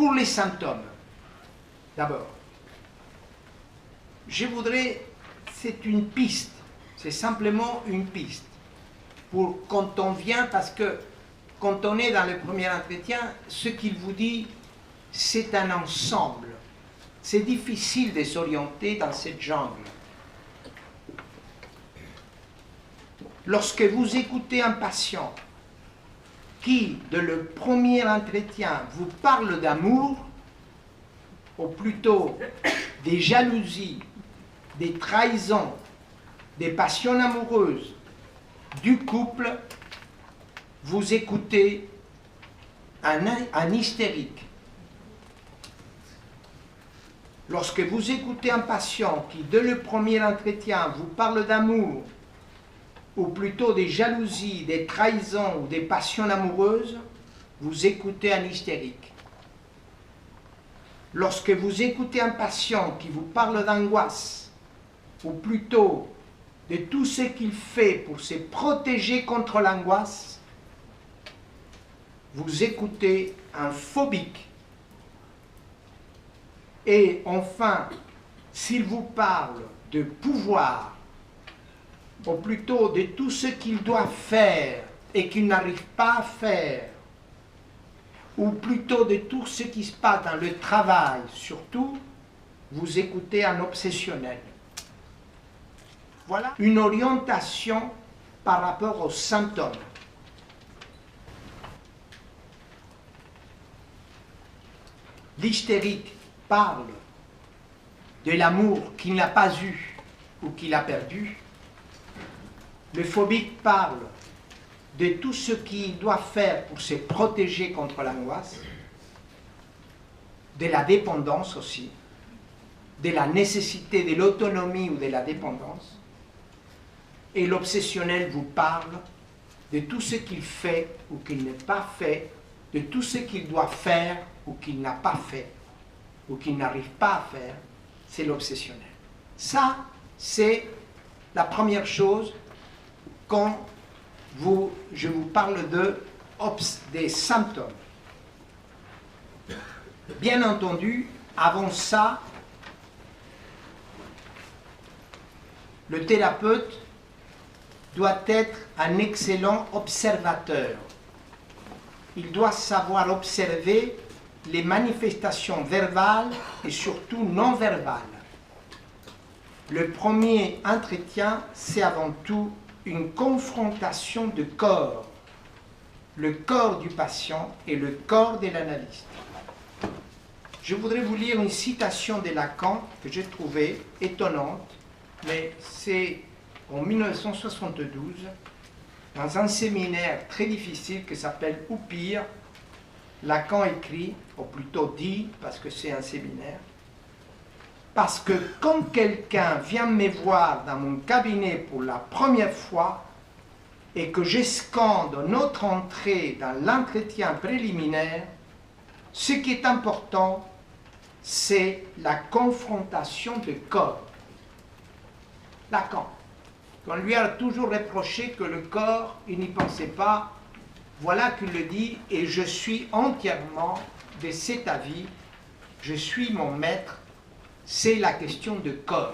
Pour les symptômes, d'abord, c'est une piste, c'est simplement une piste, pour quand on vient, parce que quand on est dans le premier entretien, ce qu'il vous dit, c'est un ensemble. C'est difficile de s'orienter dans cette jungle. Lorsque vous écoutez un patient qui, de le premier entretien, vous parle d'amour, ou plutôt des jalousies, des trahisons, des passions amoureuses, du couple, vous écoutez un hystérique. Lorsque vous écoutez un patient qui, dès le premier entretien, vous parle d'amour, ou plutôt des jalousies, des trahisons ou des passions amoureuses, vous écoutez un hystérique. Lorsque vous écoutez un patient qui vous parle d'angoisse, ou plutôt de tout ce qu'il fait pour se protéger contre l'angoisse, vous écoutez un phobique. Et enfin, s'il vous parle de pouvoir, ou plutôt de tout ce qu'il doit faire et qu'il n'arrive pas à faire, ou plutôt de tout ce qui se passe dans le travail, surtout, vous écoutez un obsessionnel. Voilà une orientation par rapport aux symptômes. L'hystérique parle de l'amour qu'il n'a pas eu ou qu'il a perdu. Le phobique parle de tout ce qu'il doit faire pour se protéger contre l'angoisse, de la dépendance aussi, de la nécessité de l'autonomie ou de la dépendance. Et l'obsessionnel vous parle de tout ce qu'il fait ou qu'il n'a pas fait, de tout ce qu'il doit faire ou qu'il n'a pas fait, ou qu'il n'arrive pas à faire. C'est l'obsessionnel. Ça, c'est la première chose quand je vous parle des symptômes. Bien entendu, avant ça, le thérapeute doit être un excellent observateur. Il doit savoir observer les manifestations verbales et surtout non verbales. Le premier entretien, c'est avant tout une confrontation de corps. Le corps du patient et le corps de l'analyste. Je voudrais vous lire une citation de Lacan que j'ai trouvée étonnante, mais c'est en 1972, dans un séminaire très difficile qui s'appelle Ou pire, Lacan écrit, ou plutôt dit, parce que c'est un séminaire, parce que quand quelqu'un vient me voir dans mon cabinet pour la première fois et que je scande notre entrée dans l'entretien préliminaire, ce qui est important, c'est la confrontation de corps. Lacan. On lui a toujours reproché que le corps, il n'y pensait pas. Voilà qu'il le dit, et je suis entièrement de cet avis, je suis mon maître, c'est la question de corps.